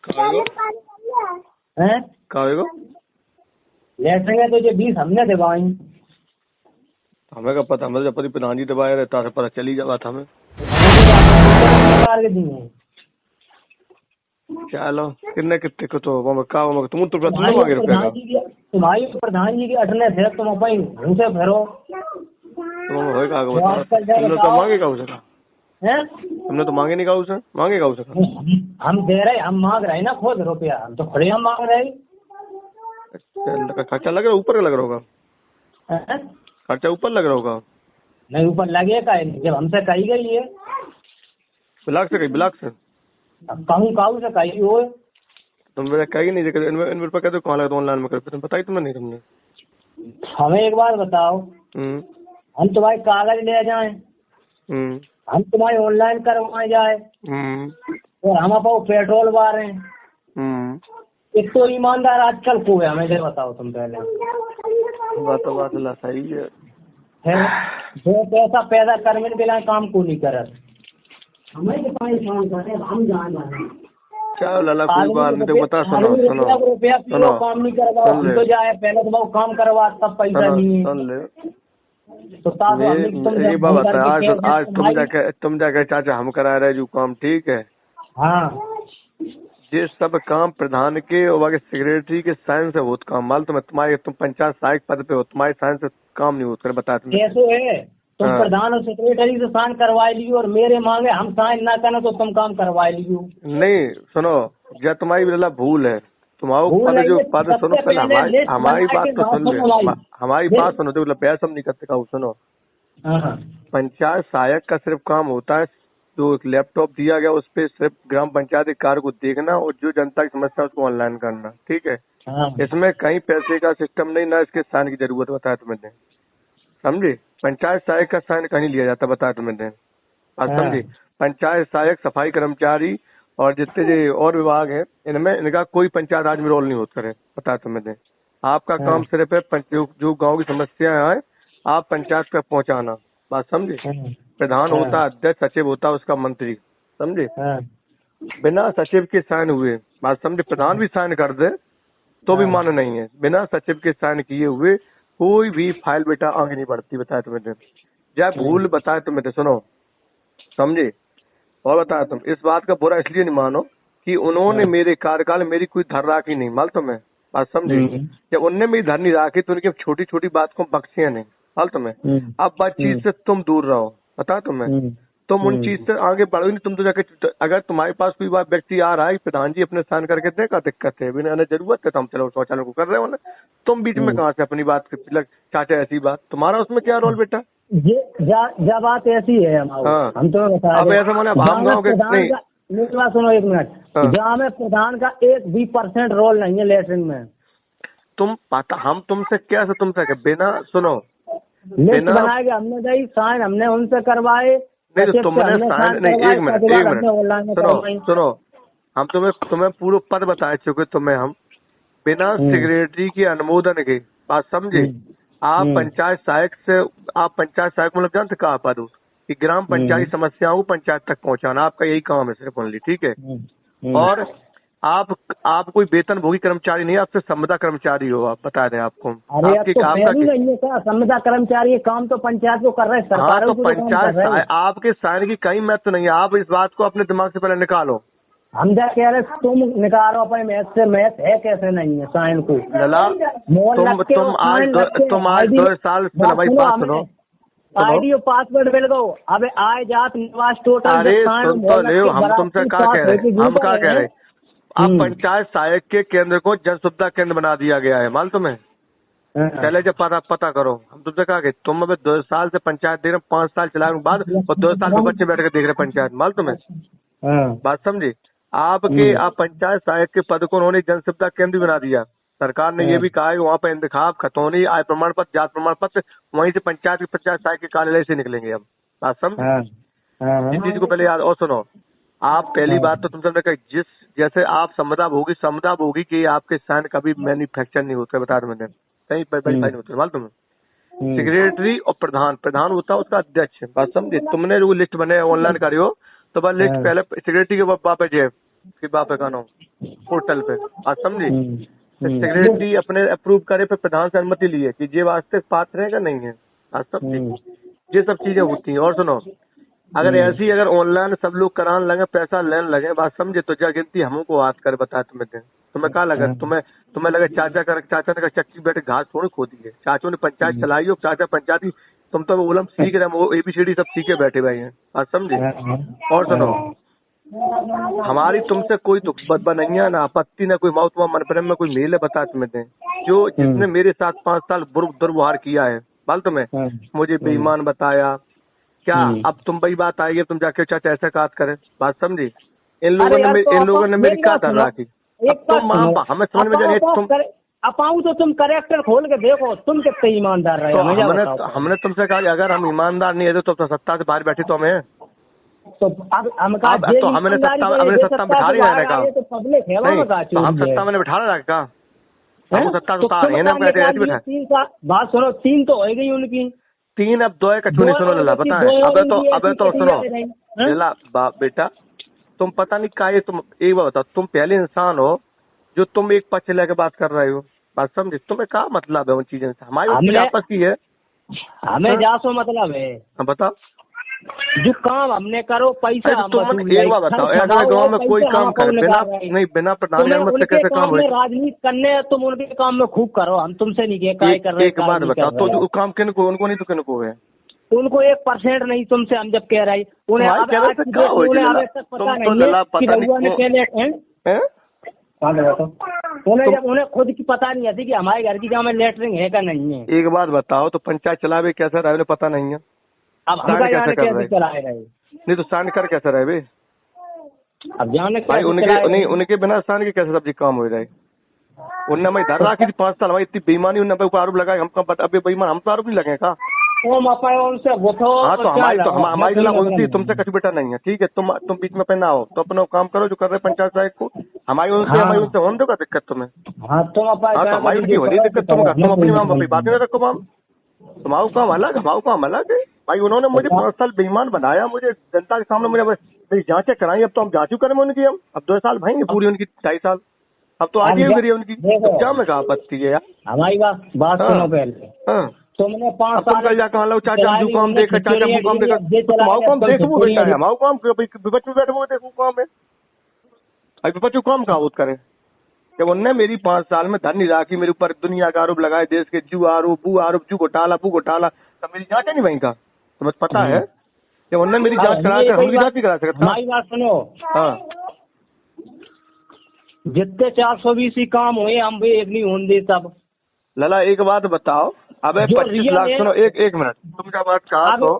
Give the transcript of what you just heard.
हैं कहेगो लेटेंगे तो जो 20 हमने दबाई। हमें का पता, हमें जब पति प्रधान जी दबाए रहता है पता चली जावा था हमें। सरकार के दिए चलो कितने कितने को तो तुमने मांगे रुपया का तुम्हारी प्रधान जी की अटने थे, तुम अपनी घूसे फिरो। तुमने होएगा बता, तुमने तो मांगेगा उसे का, हैं तुमने तो मांगे नहीं का उसे, मांगेगा उसे का। हम दे रहे, हम मांग रहे ना खुद रुपया, हम तो खुद हम मांग रहे। खर्चा लग रहा है, ऊपर का लग रहा होगा, हैं? खर्चा ऊपर लग रहा होगा। नहीं ऊपर लगेगा जब हमसे कही गई है। ब्लॉक से कही, ब्लॉक से कहूँ काऊ से कही हो। तुम मेरा कही नहीं देखा, इन रुपया कहते कहाँ लगा ऑनलाइन में करते, तुम बताई तुमने नहीं तुमने। हमें एक बात बताओ, हम तुम्हारे कागज ले जाएं, हम तुम्हारे ऑनलाइन करवाए जाए और हम अपो पेट्रोल बारे, एक तो ईमानदार आजकल को है, हमें ये बताओ तुम पहले। बात सही है, जो पैसा पैदा करने के लिए काम को नहीं करत, हमें तो हम जान चलो लाला कोई बात नहीं, तो बता सुनो रुपया काम नहीं करवा, हम तो जाए पहले तो वो काम करवा तब पैसा नहीं। सुन ले तो ये बात है, आज तुम जाके चाचा हम करा रहे जो काम, ठीक है। हाँ ये सब काम प्रधान के और सेक्रेटरी के साइन से होता काम, माल तुम्हारे तुम पंचायत सहायक पद पे हो, तुम्हारे साइन से काम नहीं होता, बता तुम कैसे है। तुम प्रधान और सेक्रेटरी से साइन करवाए लियो और मेरे मांगे हम साइन ना करना तो तुम काम करवाए लियो। नहीं सुनो, जब तुम्हारी मतलब भूल है, तुम्हारा पद जो पद सुनो पहले, हमारी बात तो सुन ले, हमारी बात सुनो, तो पैसा नहीं करते का सुनो। पंचायत सहायक का सिर्फ काम होता है जो लैपटॉप दिया गया उस पर सिर्फ ग्राम पंचायत के कार्य को देखना और जो जनता की समस्या उसको ऑनलाइन करना, ठीक है। इसमें कहीं पैसे का सिस्टम नहीं, ना इसके साइन की जरूरत, बताया तुम्हें, समझे। पंचायत सहायक का साइन कहीं लिया जाता, बताया तुम्हें, आज समझे। पंचायत सहायक, सफाई कर्मचारी और जितने जो और विभाग हैं, इनमें इनका कोई पंचायत राज में रोल नहीं होता है, बताया तुम्हें। आपका काम सिर्फ है जो गाँव की समस्याएं आए आप पंचायत तक पहुँचाना, बात समझे। प्रधान होता, अध्यक्ष, सचिव होता, उसका मंत्री, समझे। बिना सचिव के साइन हुए, बात समझे, प्रधान भी साइन कर दे तो भी मान्य नहीं है, बिना सचिव के साइन किए हुए कोई भी फाइल बेटा आगे नहीं बढ़ती, बताया तुम्हें। जब भूल बताए तुम्हें, सुनो समझे। और बताया तुम इस बात का बुरा इसलिए नहीं मानो कि उन्होंने मेरे कार्यकाल मेरी कोई धर राखी नहीं, माल तुम्हें, बात समझे। जब उनने मेरी धर नहीं राखी तो उनकी छोटी छोटी बात को बख्शिया नहीं, माल तुम्हें। अब बातचीत से तुम दूर रहो, बता तुम्हें, तुम उन चीज से आगे बढ़ो नहीं। तुम तो जाके अगर तुम्हारे पास कोई बात व्यक्ति आ रहा है प्रधान जी अपने साइन करके दे, का दिक्कत है, बिना जरूरत है तो हम चलो शौचालय को कर रहे हो ना, तुम बीच में कहाँ से अपनी बात चाहते, ऐसी बात तुम्हारा उसमें क्या रोल बेटा। ये बात ऐसी है हम तो अब ऐसा माने हम गाँव के नहीं, मेरी बात सुनो एक मिनट, जहाँ में प्रधान का 1% रोल नहीं है लेटरिन में, तुम पता हम तुमसे क्या से तुमसे बिना सुनो लिस्ट बनाएगा, हमने गई साइन हमने उनसे करवाए, नहीं तो तुमने साइन नहीं, एक मिनट सुनो, हम तुम्हें पूरा पद बता चुके तुम्हें, हम बिना सेक्रेटरी के अनुमोदन के, बात समझे। आप पंचायत सहायक से, आप पंचायत सहायक मतलब जानते कहा पद कि ग्राम पंचायत समस्याओं को पंचायत तक पहुंचाना, आपका यही काम है सिर्फ ओनली, ठीक है। और आप कोई वेतन भोगी कर्मचारी नहीं, आपसे संविदा कर्मचारी हो, आप बता दें आपको। संविदा कर्मचारी काम तो पंचायत को कर रहे हैं, हाँ तो पंचायत आपके साइन की कहीं महत्व नहीं है, आप इस बात को अपने दिमाग से पहले निकालो। हम क्या कह रहे, तुम निकालो अपने मैथ से, मैथ है कैसे नहीं है साइन को लला, तुम आज 2 साल भाई बात सुनो, आईडी और पासवर्ड मिल गो, अब आय जात निवास टोटल, अरे सुन तो ले, हम तुमसे क्या कह रहे, हम क्या कह रहे, अब पंचायत सहायक के केंद्र को जन सुविधा केंद्र बना दिया गया है, माल तुम्हें, पहले जब पता करो। हम तुमसे कहा कि तुम अभी 2 साल से पंचायत देख रहे, 5 साल चलाने के बाद और 2 साल के बच्चे बैठ के देख रहे पंचायत, माल तुम्हें, बात समझे। आप पंचायत सहायक के पद को उन्होंने जन सुविधा केंद्र बना दिया, सरकार ने ये भी कहा है वहाँ पे इंतखाब, खतौनी, आय प्रमाण पत्र, जात प्रमाण पत्र वहीं से पंचायत सहायक के कार्यालय से निकलेंगे, अब बात समझे। इस चीज को पहले याद। और सुनो, आप पहली बात तो तुम सबने कही, जैसे आप संविदा भोगी कि आपके साइन कभी मैन्युफैक्चर नहीं होता, बता रहे मैंने, कहीं वेरीफाई नहीं होता, मालूम तुम्हें। सेक्रेटरी और प्रधान होता है उसका अध्यक्ष, बात समझे। तुमने जो लिस्ट बने ऑनलाइन करी हो तो बस लिस्ट पहले सेक्रेटरी के वापस है, फिर बाप का नाम पोर्टल पे आज समझे। सेक्रेटरी अपने अप्रूव करे पे प्रधान से अनुमति लिए कि ये वास्तविक पात्र है क्या नहीं है। आज समझे ये सब चीजें होती हैं। और सुनो, अगर ऐसी अगर ऑनलाइन सब लोग कराने लगे, पैसा लेने लगे, बात समझे, तो क्या गिनती हमको बात कर बता तुम्हें क्या लगा, तुम्हें लगा चाचा ने चक्की बैठे घास थोड़ी खोदी है। चाचों ने पंचायत चलाई हो, चाचा पंचायती, तुम तो ओलम सीख रहे हो, ABCD सब सीखे बैठे भाई हैं। आज समझे। और सुनो, हमारी तुमसे कोई दुख बदबा नहीं है, ना आपत्ति, ना कोई मौत मन प्रेम में कोई मेल है, बता तुम्हें जो जिसने मेरे साथ 5 साल दुर्व्यवहार किया है, बाल तुम्हें मुझे बेईमान बताया क्या। अब तुम वही बात आएगी, तुम जाके चाचा ऐसा बात करे, बात समझी। इन लोगों ने मेरी क्या कर रखी। हमें समझ में जाए तुम अपाऊ तो तुम करेक्टर खोल के देखो, तुम कितने ईमानदार रहे। तो हमने तुमसे कहा अगर हम ईमानदार नहीं है तो सत्ता से बाहर बैठे तो हमें तो अब हमने सत्ता बिठा रही है का, तो पब्लिक है तो हम सत्ता मैंने बिठा रहा का, हम सत्ता तो बैठा। बात सुनो, 3 तो हो गई उनकी, 3 अब 2 कछू नहीं। सुनो लला बताए, अबे तो सुनो लला बेटा, तुम पता नहीं का ये, तुम एक बार बताओ, तुम पहले इंसान हो जो तुम एक पक्ष लेके बात कर रहे हो, बात समझे। तुम्हें क्या मतलब है उन चीजों से, हमारी आपस की है, हमें जासो मतलब है। बताओ जो काम हमने करो पैसा तुम एक बार बताओ, ऐसा गाँव में कोई काम करे बिना प्रधानमंत्री कैसे काम है। राजनीति करने तुम उनके काम में खूब करो, हम तुमसे नहीं कर रहे। एक बात बताओ, तो जो काम किन को, उनको नहीं तो किन को है, उनको 1% नहीं तुमसे हम जब कह रहे उन्हें अब तक पता नहीं, उन्हें खुद की पता नहीं थी कि हमारे घर की गाँव में लेटरिंग है क्या नहीं है। एक बात बताओ, तो पंचायत चलावे कैसा रहे पता नहीं है, अब हम कैसे चलाए रहे, नहीं तो शान कर कैसे रहे भाई, अब जाने भाई उनके बिना शान के कैसे सब्जी काम हो रहे। उनने मैं धर रखी थी 5 साल, भाई इतनी बेईमानी उनने ऊपर आरोप लगाए, हम अभी बेईमान हम तो आरोप नहीं लगे का। हाँ तो हमारी उनसे तुमसे कछ बेटा नहीं है, ठीक है। तुम बीच में पहना हो तो अपना काम करो जो कर रहे पंचायत साहब को, हमारी उनसे होने दो का दिक्कत तुम्हें। हाँ तो हमारी नहीं हो रही दिक्कत, तुम अपनी बातें रखो माम, तुम्हारा काम अलग, हमारा काम अलग है भाई। उन्होंने मुझे 5 साल बेईमान बनाया, मुझे जनता के सामने मुझे मेरी जांचें कराई, अब तो हम जांचू करें उनकी, हम अब 2 साल भाई पूरी उनकी 2.5 साल, अब तो आगे भी उनकी क्या में कहा आपत्ति है यार। हमारी बात सुनो पहले, तुमने 5 साल चाचा काम देखा, चाचा काम देखा, काम देखो बेटा है हमारा काम, विपक्ष में बैठे हुए देखो काम है, अभी विपक्ष काम कहा उत करे। जब उनने मेरी 5 साल में धन नहीं राखी, मेरे ऊपर दुनिया का आरोप लगाए, देश के जू आरोप जू घोटाला तब मेरी जांच नहीं वहीं का, तुम्हें पता है। जब उनने मेरी जांच करा कर हम जांच नहीं करा सकते। हमारी बात सुनो, हाँ जितने 420 काम हुए हम भी एक नहीं होंगे सब। लला एक बात बताओ, अबे 25 लाख सुनो, एक मिनट, तुम क्या बात कहा तो